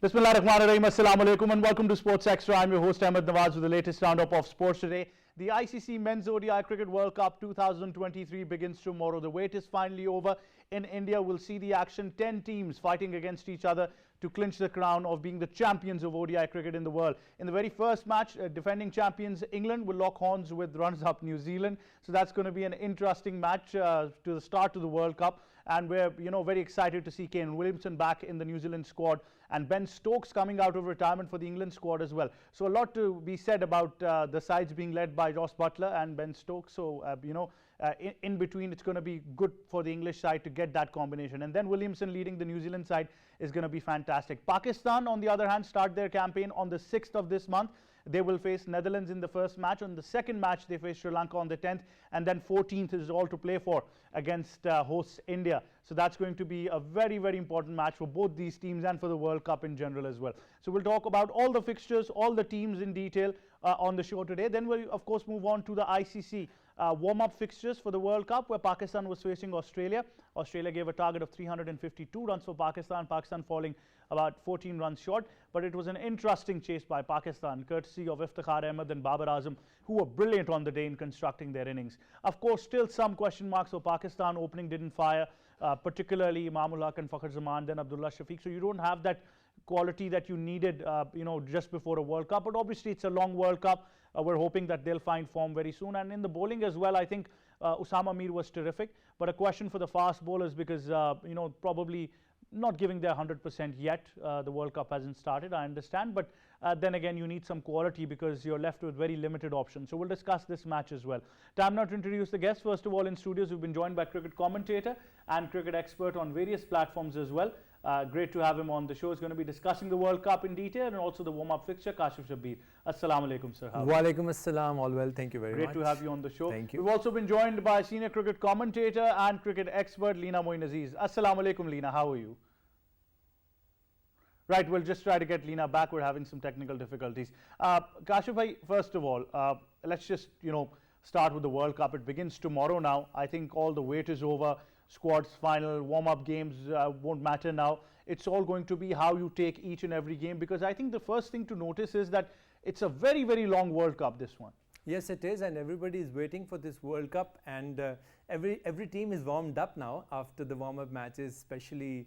Bismillahirrahmanirrahim. Assalamu alaikum and welcome to Sports Extra. I'm your host Ahmed Nawaz with the latest roundup of sports today. The ICC Men's ODI Cricket World Cup 2023 begins tomorrow. The wait is finally over. In India, we'll see the action. 10 teams fighting against each other to clinch the crown of being the champions of ODI cricket in the world. In the very first match, defending champions England will lock horns with runners-up New Zealand. So that's going to be an interesting match to the start of the World Cup. And we're very excited to see Kane Williamson back in the New Zealand squad and Ben Stokes coming out of retirement for the England squad as well. So a lot to be said about the sides being led by Ross Butler and Ben Stokes. So in between, it's going to be good for the English side to get that combination. And then Williamson leading the New Zealand side is going to be fantastic. Pakistan, on the other hand, start their campaign on the 6th of this month. They will face Netherlands in the first match. On the second match, they face Sri Lanka on the 10th. And then 14th is all to play for against hosts India. So that's going to be a very, very important match for both these teams and for the World Cup in general as well. So we'll talk about all the fixtures, all the teams in detail on the show today. Then we'll, of course, move on to the ICC warm-up fixtures for the World Cup, where Pakistan was facing Australia. Australia gave a target of 352 runs for Pakistan, Pakistan falling about 14 runs short. But it was an interesting chase by Pakistan, courtesy of Iftikhar Ahmed and Babar Azam, who were brilliant on the day in constructing their innings. Of course, still some question marks for Pakistan. Opening didn't fire, particularly Imamul Haq and Fakhar Zaman, then Abdullah Shafiq. So you don't have that quality that you needed, just before a World Cup. But obviously, it's a long World Cup. We're hoping that they'll find form very soon. And in the bowling as well, I think Usama Mir was terrific. But a question for the fast bowlers because, probably not giving their 100% yet. The World Cup hasn't started, I understand. But then again, you need some quality because you're left with very limited options. So we'll discuss this match as well. Time now to introduce the guests. First of all, in studios, we've been joined by cricket commentator and cricket expert on various platforms as well. Great to have him on the show. He's going to be discussing the World Cup in detail and also the warm-up fixture. Kashif Shabbir. Assalamu alaikum, sir. Wa alaikum assalam. All well. Thank you very much. Great to have you on the show. Thank you. We've also been joined by senior cricket commentator and cricket expert Leena Moin Aziz. Assalamu alaikum, Leena. How are you? Right, we'll just try to get Leena back. We're having some technical difficulties. Kashif bhai, first of all, let's just, start with the World Cup. It begins tomorrow now. I think all the wait is over. Squads final, warm-up games won't matter now. It's all going to be how you take each and every game, because I think the first thing to notice is that it's a very, very long World Cup, this one. Yes, it is, and everybody is waiting for this World Cup, and every team is warmed up now after the warm-up matches, especially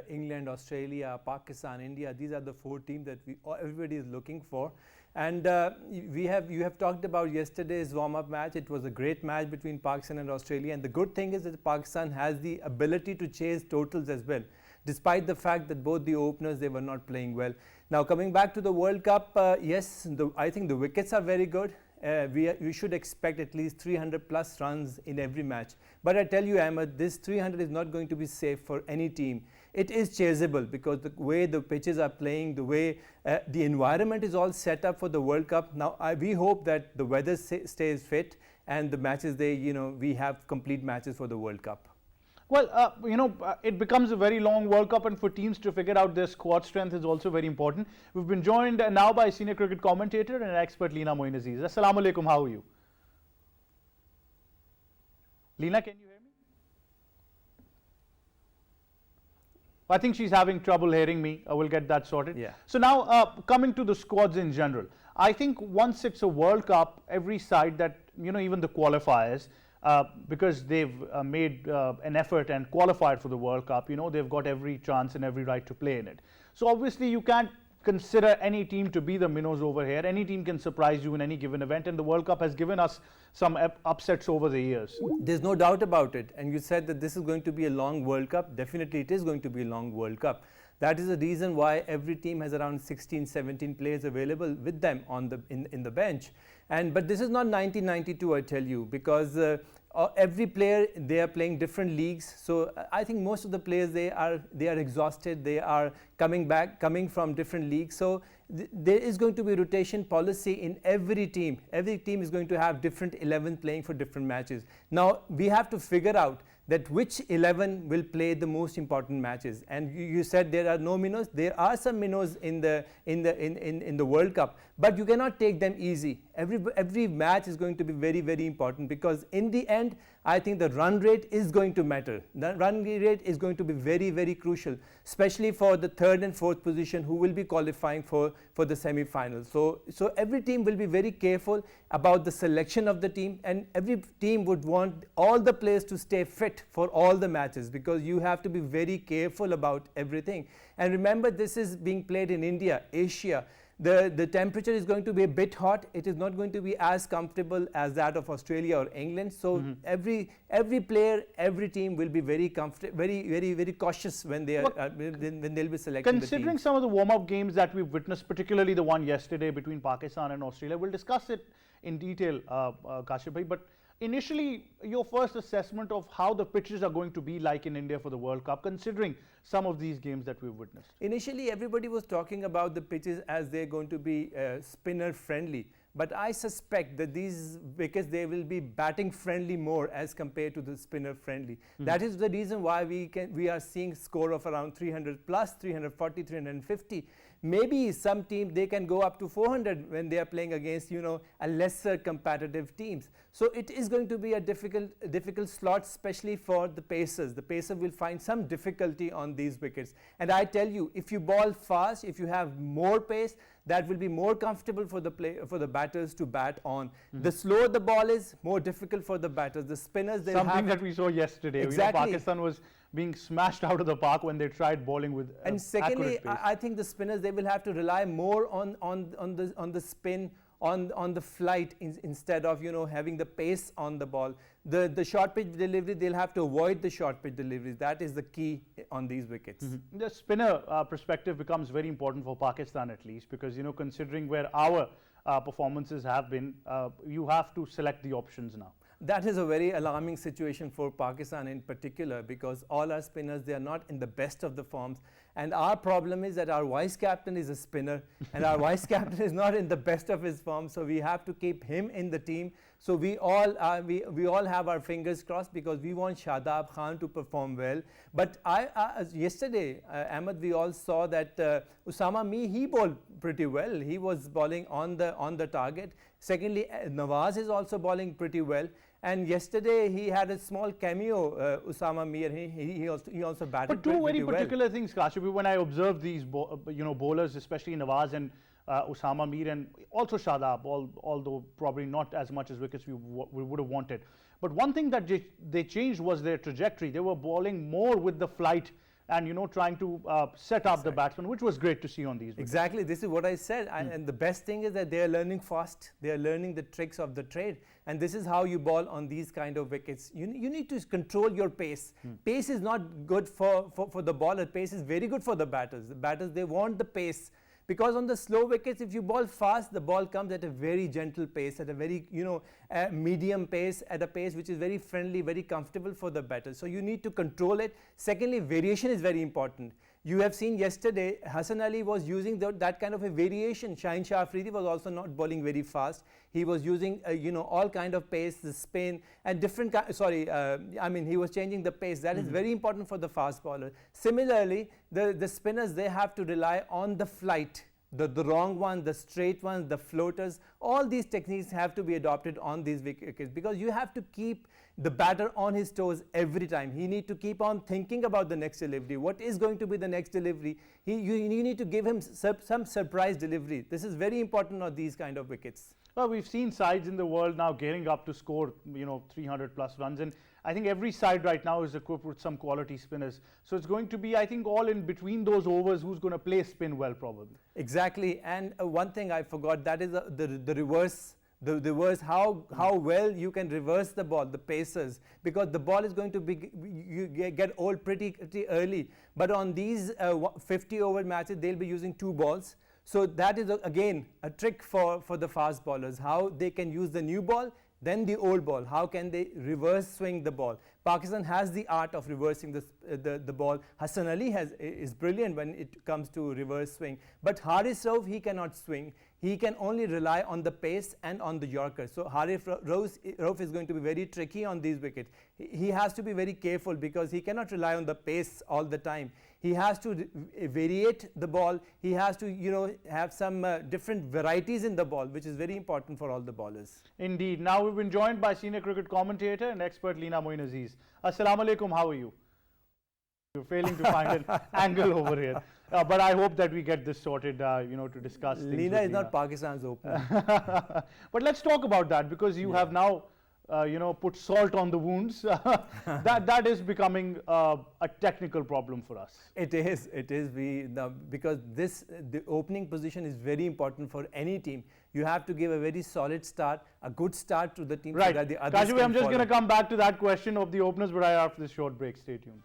England, Australia, Pakistan, India. These are the 4 teams that everybody is looking for. And you have talked about yesterday's warm-up match. It was a great match between Pakistan and Australia, and the good thing is that Pakistan has the ability to chase totals as well, despite the fact that both the openers, they were not playing well. Now coming back to the World Cup, yes, I think the wickets are very good. We should expect at least 300 plus runs in every match. But I tell you, Ahmed, this 300 is not going to be safe for any team. It is chaseable because the way the pitches are playing, the way the environment is all set up for the World Cup. Now, we hope that the weather stays fit and the matches, we have complete matches for the World Cup. Well, it becomes a very long World Cup, and for teams to figure out their squad strength is also very important. We've been joined now by senior cricket commentator and expert Leena Moin Aziz. Assalamu alaikum, how are you? Leena, can you hear me? I think she's having trouble hearing me. We'll get that sorted. Yeah. So now, coming to the squads in general, I think once it's a World Cup, every side that, even the qualifiers, because they've made an effort and qualified for the World Cup, they've got every chance and every right to play in it. So obviously you can't consider any team to be the minnows over here. Any team can surprise you in any given event, and the World Cup has given us some upsets over the years. There's no doubt about it. And you said that this is going to be a long World Cup. Definitely it is going to be a long World Cup. That is the reason why every team has around 16, 17 players available with them in the bench. But this is not 1992, I tell you, because every player, they are playing different leagues. So I think most of the players, they are exhausted. They are coming from different leagues. So there is going to be rotation policy in every team. Every team is going to have different 11 playing for different matches. Now we have to figure out that which 11 will play the most important matches. And you said there are no minnows. There are some minnows in the World Cup, but you cannot take them easy. every match is going to be very, very important, because in the end, I think the run rate is going to matter. The run rate is going to be very, very crucial, especially for the third and fourth position who will be qualifying for the semi-finals. So every team will be very careful about the selection of the team, and every team would want all the players to stay fit for all the matches, because you have to be very careful about everything. And remember, this is being played in India, Asia. The temperature is going to be a bit hot. It is not going to be as comfortable as that of Australia or England. So every player, every team will be very very cautious when they are when they'll be selecting the Considering teams. some of the warm-up games that we've witnessed, particularly the one yesterday between Pakistan and Australia, we'll discuss it in detail, Kashif bhai, but initially, your first assessment of how the pitches are going to be like in India for the World Cup, considering some of these games that we've witnessed. Initially, everybody was talking about the pitches as they're going to be spinner friendly. But I suspect that these wickets, they will be batting friendly more as compared to the spinner friendly. That is the reason why we are seeing score of around 300 plus, 340, 350. Maybe some team, they can go up to 400 when they are playing against, a lesser competitive teams. So it is going to be a difficult slot, especially for the pacers. The pacer will find some difficulty on these wickets. And I tell you, if you ball fast, if you have more pace, that will be more comfortable for the batters to bat on. The slower the ball is, more difficult for the batters. The spinners, they something that we saw yesterday. Exactly. Pakistan was being smashed out of the park when they tried bowling with and secondly, accurate pace. I think the spinners, they will have to rely more on the spin, on the flight, instead of having the pace on the ball. The short pitch delivery, they'll have to avoid the short pitch deliveries. That is the key on these wickets. The spinner perspective becomes very important for Pakistan, at least, because considering where our performances have been, you have to select the options now. That is a very alarming situation for Pakistan in particular, because all our spinners, they are not in the best of the forms. And our problem is that our vice captain is a spinner and our vice captain is not in the best of his form. So we have to keep him in the team. So we all have our fingers crossed, because we want Shadab Khan to perform well. But yesterday, Ahmed, we all saw that Usama Mir, he bowled pretty well. He was bowling on the target. Secondly, Nawaz is also bowling pretty well. And yesterday he had a small cameo, Usama Mir. He also batted pretty well. But two very particular things, Kashif, when I observed these bowlers, especially Nawaz and Usama Mir, and also Shadab, although probably not as much as wickets we would have wanted. But one thing that they changed was their trajectory. They were bowling more with the flight and trying to set up the batsman, which was great to see on these wickets. Exactly, this is what I said. And the best thing is that they are learning fast. They are learning the tricks of the trade, and this is how you bowl on these kind of wickets. You need to control your pace. Pace is not good for the bowler. Pace is very good for the batters. The batters, they want the pace, because on the slow wickets, if you bowl fast, the ball comes at a very gentle pace, at a very medium pace, at a pace which is very friendly, very comfortable for the batter. So you need to control it. Secondly, variation is very important. You have seen yesterday, Hassan Ali was using that kind of a variation. Shaheen Shah Afridi was also not bowling very fast. He was using all kind of pace, the spin, and different. He was changing the pace. That is very important for the fast bowler. Similarly, the spinners, they have to rely on the flight. The wrong one, the straight ones, the floaters, all these techniques have to be adopted on these wickets, because you have to keep the batter on his toes every time. He need to keep on thinking about the next delivery. What is going to be the next delivery? You need to give him some surprise delivery. This is very important on these kind of wickets. Well, we've seen sides in the world now gearing up to score 300 plus runs, and I think every side right now is equipped with some quality spinners. So it's going to be, I think, all in between those overs who's going to play spin well, probably. Exactly. And one thing I forgot, that is the reverse. The reverse, how well you can reverse the ball, the pacers, because the ball is going to be, you get old pretty early. But on these 50 over matches, they'll be using 2 balls. So that is again a trick for the fast bowlers, how they can use the new ball, then the old ball. How can they reverse swing the ball? Pakistan has the art of reversing the ball. Hassan Ali is brilliant when it comes to reverse swing. But Haris Rauf, he cannot swing. He can only rely on the pace and on the Yorker. So Haris Rauf is going to be very tricky on these wickets. He has to be very careful, because he cannot rely on the pace all the time. He has to variate the ball. He has to, have some different varieties in the ball, which is very important for all the bowlers. Indeed. Now we've been joined by senior cricket commentator and expert Leena Moin Aziz. Assalamu alaikum, how are you? You're failing to find an angle over here. But I hope that we get this sorted, to discuss things. Leena is not Pakistan's opener. But let's talk about that, because you have now, put salt on the wounds. that is becoming a technical problem for us. It is. Because the opening position is very important for any team. You have to give a very solid start, a good start to the team. Right. So that the others Kashyap, can I'm just follow. going to come back to that question of the openers, but right after this short break. Stay tuned.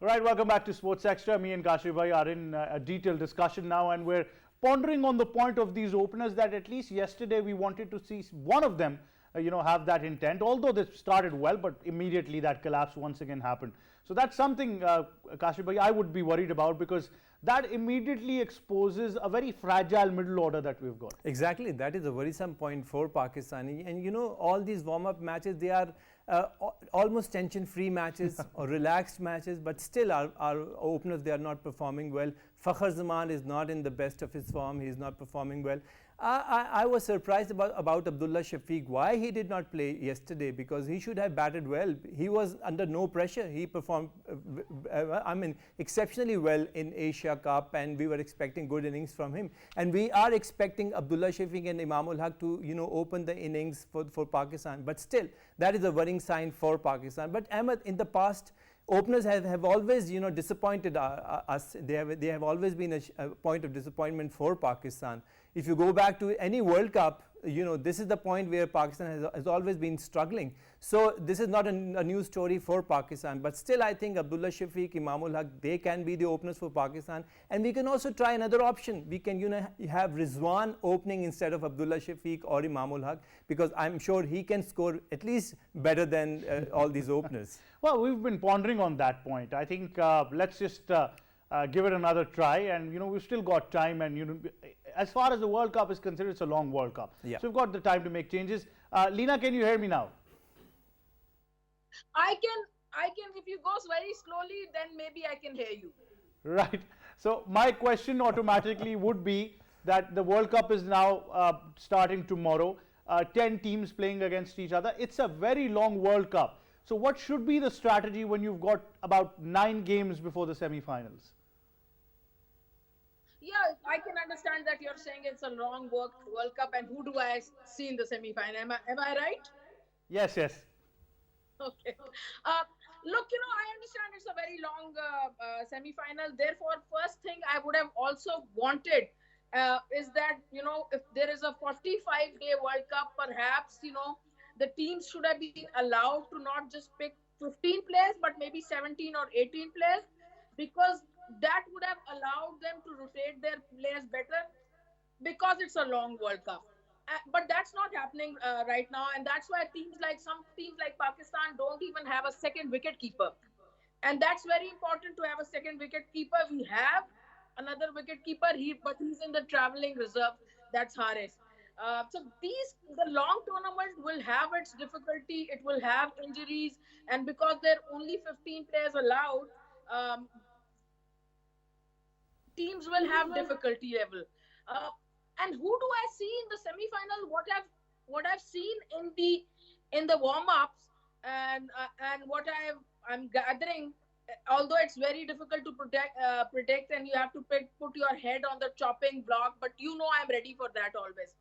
All right, welcome back to Sports Extra. Me and Kashyap bhai are in a detailed discussion now, and we're pondering on the point of these openers that at least yesterday we wanted to see one of them, have that intent. Although they started well, but immediately that collapse once again happened. So that's something, Kashyap bhai, I would be worried about, because that immediately exposes a very fragile middle order that we've got. Exactly, that is a worrisome point for Pakistani. And all these warm-up matches, they are almost tension-free matches or relaxed matches, but still our openers, they are not performing well. Fakhar Zaman is not in the best of his form. He is not performing well. I was surprised about Abdullah Shafiq, why he did not play yesterday, because he should have batted well. He was under no pressure. He performed, exceptionally well in Asia Cup, and we were expecting good innings from him. And we are expecting Abdullah Shafiq and Imamul Haq to, open the innings for Pakistan. But still, that is a worrying sign for Pakistan. But Ahmed, in the past, openers have always, disappointed us. They have always been a point of disappointment for Pakistan. If you go back to any World Cup, this is the point where Pakistan has always been struggling. So this is not a new story for Pakistan. But still, I think Abdullah Shafiq, Imamul Haq, they can be the openers for Pakistan. And we can also try another option. We can, have Rizwan opening instead of Abdullah Shafiq or Imamul Haq, because I'm sure he can score at least better than all these openers. Well, we've been pondering on that point. I think let's just give it another try, and we've still got time, and as far as the World Cup is concerned, it's a long World Cup. Yeah. So we've got the time to make changes. Leena, can you hear me now? I can, if you go very slowly, then maybe I can hear you. Right. So my question automatically would be that the World Cup is now starting tomorrow, 10 teams playing against each other. It's a very long World Cup. So what should be the strategy when you've got about 9 games before the semi-finals? Yeah, I can understand that you're saying it's a long World Cup, and who do I see in the semi-final? Am I right? Yes, yes. Okay. Look, I understand it's a very long semi-final. Therefore, first thing I would have also wanted is that, if there is a 45-day World Cup, perhaps, the teams should have been allowed to not just pick 15 players, but maybe 17 or 18 players, because that would have allowed them to rotate their players better, because it's a long World Cup. But that's not happening right now, and that's why some teams like Pakistan don't even have a second wicket keeper, and that's very important to have a second wicket keeper. We have another wicket keeper, but he's in the traveling reserve. That's Haris. So the long tournament will have its difficulty. It will have injuries, and because there are only 15 players allowed, teams will have difficulty level. And who do I see in the semi-final? What I've seen in the warm-ups, and what I'm gathering, although it's very difficult to predict, and you have to put your head on the chopping block, but I'm ready for that always.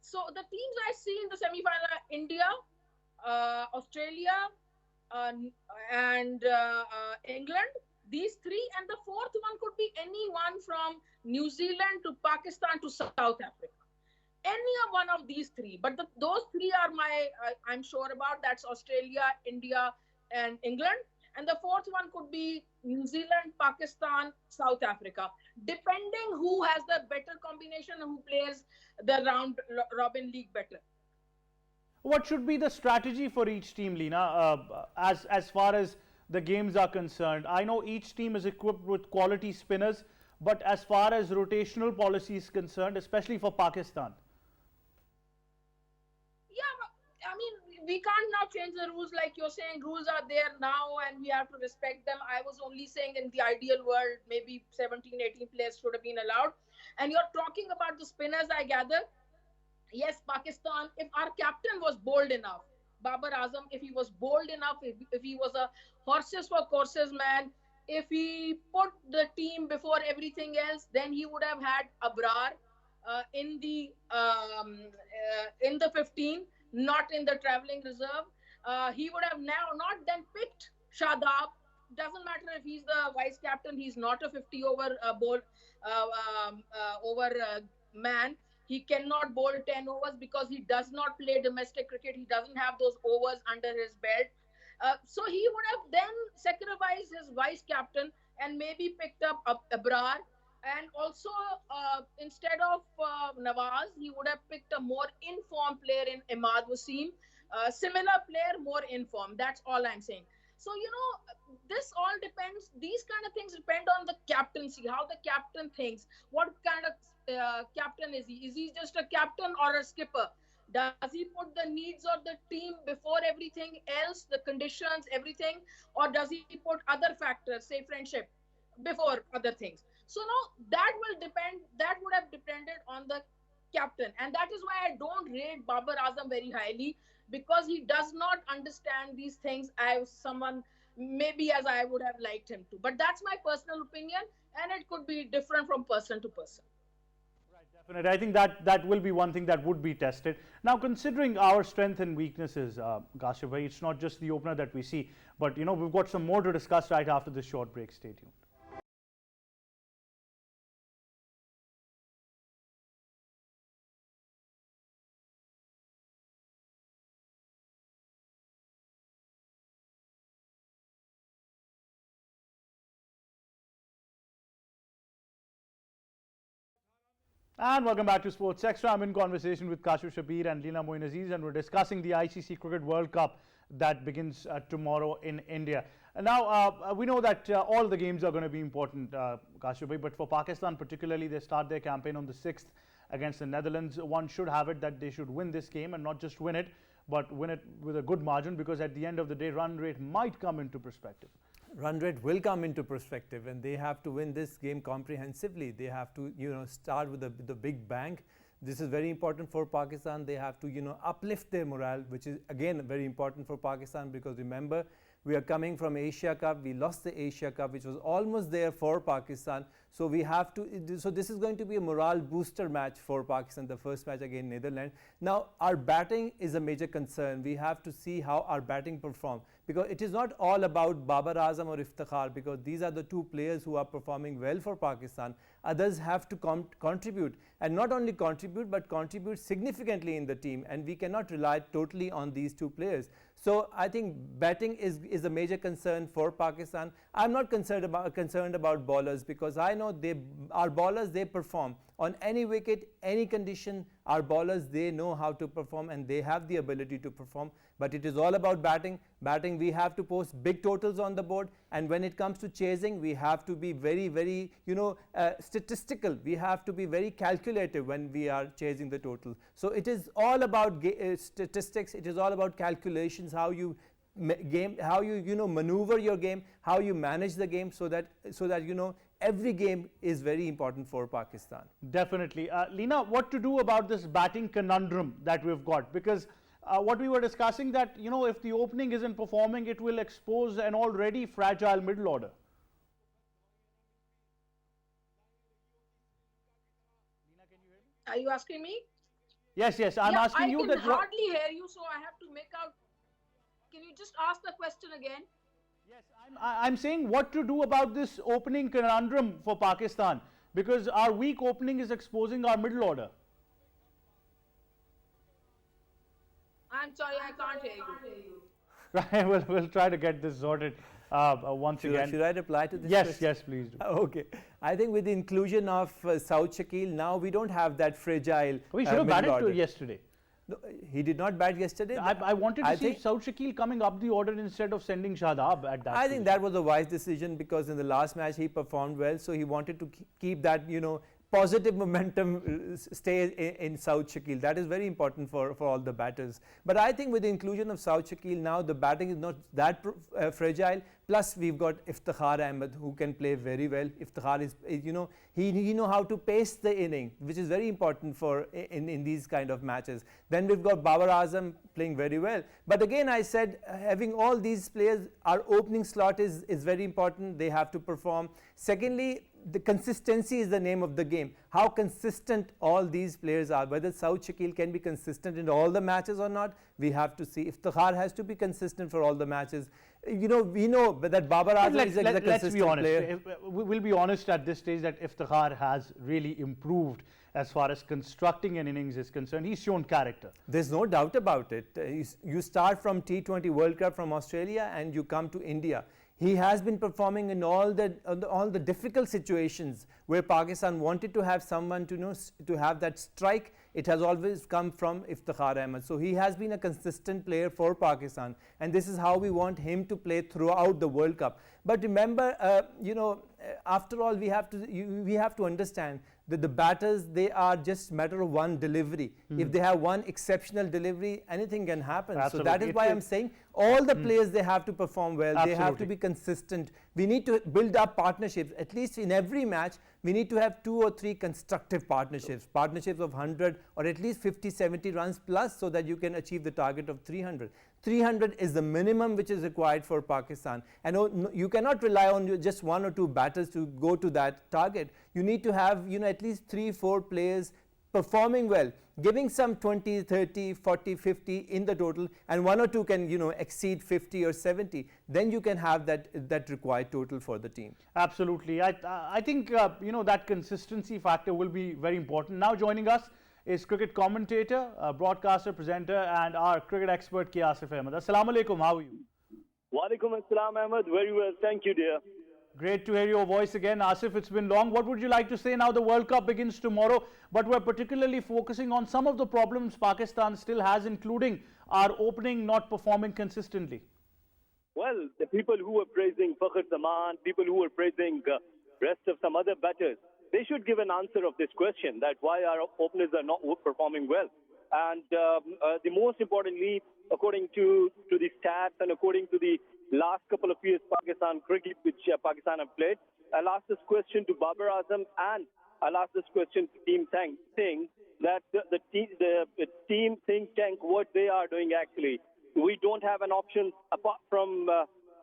So the teams I see in the semi-final are India, Australia, and England. These three, and the fourth one could be anyone from New Zealand to Pakistan to South Africa. Any one of these three. But those three are I'm sure about. That's Australia, India, and England. And the fourth one could be New Zealand, Pakistan, South Africa, depending who has the better combination and who plays the round robin league better. What should be the strategy for each team, Leena, as far as the games are concerned. I know each team is equipped with quality spinners, but as far as rotational policy is concerned, especially for Pakistan. Yeah, but, I mean, we can't now change the rules. Like you're saying, rules are there now and we have to respect them. I was only saying in the ideal world, maybe 17, 18 players should have been allowed. And you're talking about the spinners, I gather. Yes, Pakistan, if our captain was bold enough, Babar Azam, if he was bold enough, if he was a horses for courses man, if he put the team before everything else, then he would have had Abrar in the 15, not in the traveling reserve. He would have now not then picked Shadab. Doesn't matter if he's the vice captain; he's not a 50 over man. He cannot bowl 10 overs because he does not play domestic cricket. He doesn't have those overs under his belt. So he would have then sacrificed his vice captain and maybe picked up Abrar. And also, instead of Nawaz, he would have picked a more informed player in Imad Wasim. Similar player, more informed. That's all I'm saying. So, this all depends. These kind of things depend on the captaincy, how the captain thinks. What kind of captain is he? Is he just a captain or a skipper? Does he put the needs of the team before everything else, the conditions, everything? Or does he put other factors, say friendship, before other things? So, no, that will depend. That would have depended on the captain. And that is why I don't rate Babar Azam very highly, because he does not understand these things as someone, maybe as I would have liked him to. But that's my personal opinion, and it could be different from person to person. Definitely. I think that will be one thing that would be tested. Now, considering our strength and weaknesses, Kashif bhai, it's not just the opener that we see, but we've got some more to discuss right after this short break. Stay tuned. And welcome back to Sports Extra. I'm in conversation with Kashif Shabir and Leena Moin Aziz, and we're discussing the ICC Cricket World Cup that begins tomorrow in India. Now, we know that all the games are going to be important, Kashif bhai, but for Pakistan particularly, they start their campaign on the 6th against the Netherlands. One should have it that they should win this game, and not just win it, but win it with a good margin, because at the end of the day, run rate might come into perspective. Run rate will come into perspective, and they have to win this game comprehensively. They have to, start with the big bang. This is very important for Pakistan. They have to, uplift their morale, which is again very important for Pakistan, because remember, we are coming from Asia Cup. We lost the Asia Cup, which was almost there for Pakistan. So we have to. So this is going to be a morale booster match for Pakistan, the first match against Netherlands. Now, our batting is a major concern. We have to see how our batting perform, because it is not all about Babar Azam or Iftikhar, because these are the two players who are performing well for Pakistan. Others have to contribute, and not only contribute, but contribute significantly in the team, and we cannot rely totally on these two players. So I think batting is a major concern for Pakistan. I'm not concerned about bowlers, because I know our bowlers, they perform on any wicket, any condition. Our bowlers, they know how to perform, and they have the ability to perform. But it is all about batting. Batting, we have to post big totals on the board, and when it comes to chasing, we have to be very, very, statistical. We have to be very calculative when we are chasing the total. So it is all about statistics. It is all about calculations, how you maneuver your game, how you manage the game, so that every game is very important for Pakistan. Definitely. Leena, what to do about this batting conundrum that we've got? Because what we were discussing, that if the opening isn't performing, it will expose an already fragile middle order. Leena, can you hear me? Are you asking me? Yes, I'm asking you that. I can hardly hear you, so I have to make out. Can you just ask the question again? Yes, I'm saying what to do about this opening conundrum for Pakistan, because our weak opening is exposing our middle order. I'm sorry, I can't hear you. Right, we'll try to get this sorted once again. Should I reply to this? Yes, please do. Okay. I think with the inclusion of Saud Shakil, now we don't have that fragile We should have batted to it yesterday. No, he did not bat yesterday. I wanted to see think- Saud Shakil coming up the order instead of sending Shadab at that. I think that was a wise decision because in the last match he performed well, so he wanted to keep that positive momentum stay in Saud Shakil. That is very important for all the batters. But I think with the inclusion of Saud Shakil now the batting is not that fragile. Plus we've got Iftikhar Ahmed who can play very well. Iftikhar is he know how to pace the inning, which is very important for in these kind of matches. Then we've got Babar Azam playing very well. But again I said having all these players, our opening slot is very important. They have to perform. Secondly, the consistency is the name of the game. How consistent all these players are, whether Saud Shakil can be consistent in all the matches or not, we have to see. Iftikhar has to be consistent for all the matches. We know that Babar Azam is a consistent let's be honest. player. We'll be honest at this stage that Iftikhar has really improved as far as constructing an innings is concerned. He's shown character. There's no doubt about it. You start from T20 World Cup from Australia and you come to India. He has been performing in all the difficult situations where Pakistan wanted to have someone to have that strike. It has always come from Iftikhar Ahmed. So he has been a consistent player for Pakistan, and this is how we want him to play throughout the World Cup. But remember, after all, we have to understand that the batters, they are just matter of one delivery. If they have one exceptional delivery, anything can happen. Absolutely. So that is why I'm saying all the players, they have to perform well. They have to Absolutely. be consistent. We need to build up partnerships. At least in every match, we need to have 2 or 3 constructive partnerships of 100 or at least 50, 70 runs plus, so that you can achieve the target of 300. 300 is the minimum which is required for Pakistan. And you cannot rely on just 1 or 2 batters to go to that target. You need to have at least 3, 4 players performing well, giving some 20, 30, 40, 50 in the total, and 1 or 2 can exceed 50 or 70. Then you can have that required total for the team. Absolutely. I think that consistency factor will be very important. Now joining us is cricket commentator, broadcaster, presenter, and our cricket expert K. Asif Ahmed. Assalamu alaikum. How are you? Walaikum assalam, Ahmed. Very well. Thank you, dear. Great to hear your voice again. Asif, it's been long. What would you like to say now? The World Cup begins tomorrow, but we're particularly focusing on some of the problems Pakistan still has, including our opening not performing consistently. Well, the people who were praising Fakhar Zaman, people who were praising rest of some other batters, they should give an answer of this question, that why our openers are not performing well. And the most importantly, according to the stats and according to the last couple of years Pakistan cricket which Pakistan have played, I'll ask this question to Babar Azam and I'll ask this question to Team Singh, that the team think tank, what they are doing actually. We don't have an option apart from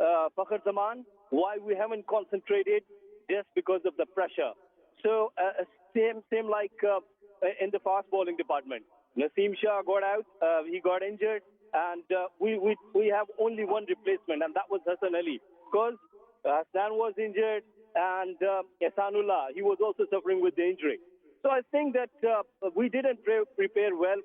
Fakhar Zaman. Why we haven't concentrated? Just because of the pressure. So same like in the fast bowling department. Naseem Shah got out, he got injured, and we have only one replacement, and that was Hassan Ali. Because Hassan was injured, and Ehsanullah, he was also suffering with the injury. So I think that we didn't prepare well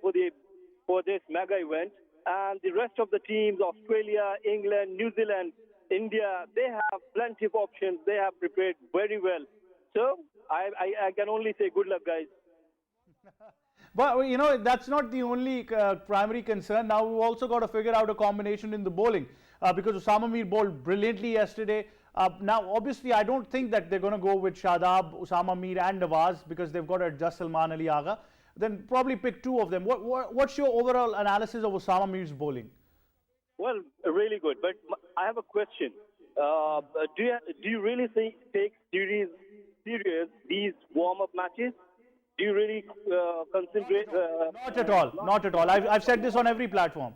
for this mega event, and the rest of the teams, Australia, England, New Zealand, India, they have plenty of options. They have prepared very well. So I can only say good luck, guys. But that's not the only primary concern. Now we've also got to figure out a combination in the bowling because Usama Mir bowled brilliantly yesterday. Now obviously I don't think that they're going to go with Shadab, Usama Mir and Nawaz because they've got to adjust Salman Ali Agha. Then probably pick 2 of them. What's your overall analysis of Usama Mir's bowling? Well, really good. But I have a question. Do you really take serious these warm-up matches? Do you really concentrate? Not at all. Not at all. I've said this on every platform.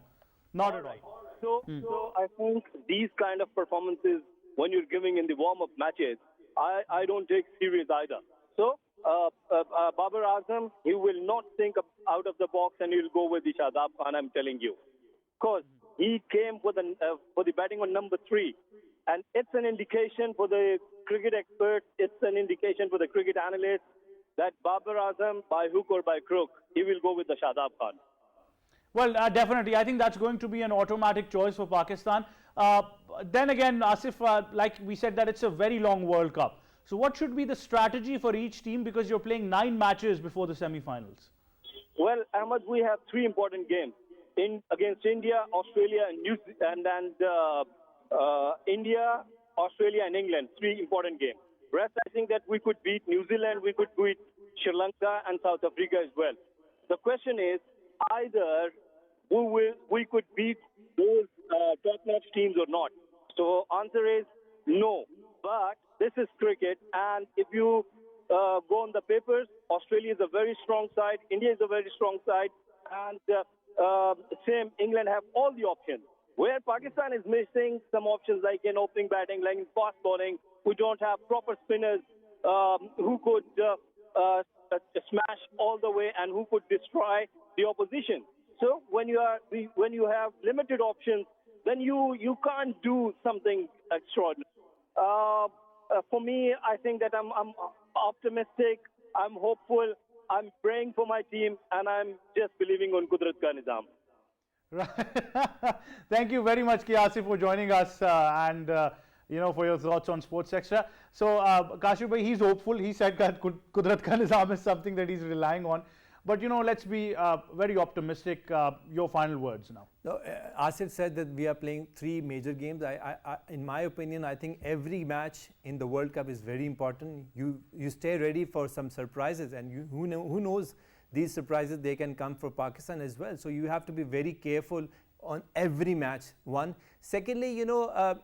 Not at all. So I think these kind of performances, when you're giving in the warm-up matches, I don't take serious either. So Babar Azam, he will not think out of the box and he'll go with the Shadab Khan, I'm telling you. Because he came for the batting on number 3. And it's an indication for the cricket experts, it's an indication for the cricket analysts that Babar Azam, by hook or by crook, he will go with the Shadab Khan. Well, definitely. I think that's going to be an automatic choice for Pakistan. Then again, Asif, like we said, that it's a very long World Cup. So what should be the strategy for each team, because you're playing 9 matches before the semi-finals? Well, Ahmad, we have three important games against India, Australia, and India, Australia, and England. Three important games. Rest, I think that we could beat New Zealand, we could beat Sri Lanka, and South Africa as well. The question is either we could beat those top-notch teams or not. So answer is no. But this is cricket, and if you go on the papers, Australia is a very strong side, India is a very strong side, and same England have all the options. Where Pakistan is missing some options like in opening batting, like in fast bowling, we don't have proper spinners who could smash all the way and who could destroy the opposition. So when you have limited options, then you can't do something extraordinary. For me, I think that I'm optimistic, I'm hopeful, I'm praying for my team, and I'm just believing on Qudrat ka nizam. Right. Thank you very much, Kiasi, for joining us and for your thoughts on Sports Extra. So, Kashif bhai, he's hopeful. He said that Qudrat ka nizam is something that he's relying on. But let's be very optimistic. Your final words now. No, Asif said that we are playing three major games. In my opinion, I think every match in the World Cup is very important. You stay ready for some surprises, and who knows, these surprises, they can come for Pakistan as well. So you have to be very careful on every match. One. Secondly,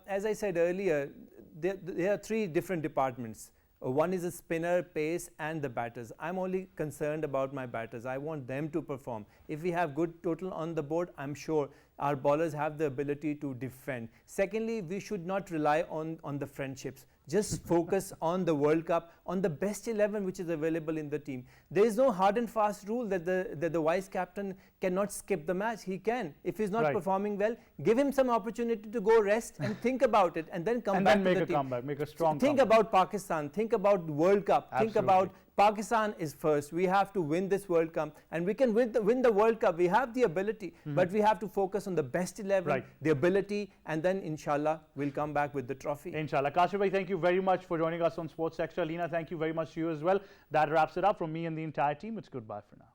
as I said earlier, there are three different departments. One is the spinner, pace, and the batters. I'm only concerned about my batters. I want them to perform. If we have good total on the board, I'm sure our bowlers have the ability to defend. Secondly, we should not rely on the friendships. Just focus on the World Cup, on the best 11 which is available in the team. There is no hard and fast rule that the vice captain cannot skip the match. He can. If he's not performing well, give him some opportunity to go rest and think about it, and then come back to the team. And then make a comeback, make a strong Think comeback. about Pakistan, think about World Cup, think about Pakistan is first. We have to win this World Cup, and we can win the World Cup. We have the ability, but we have to focus on the best 11, the ability, and then inshallah we'll come back with the trophy. Inshallah. Kashif bhai, thank you very much for joining us on Sports Extra. Lina, thank you very much to you as well. That wraps it up from me and the entire team. It's goodbye for now.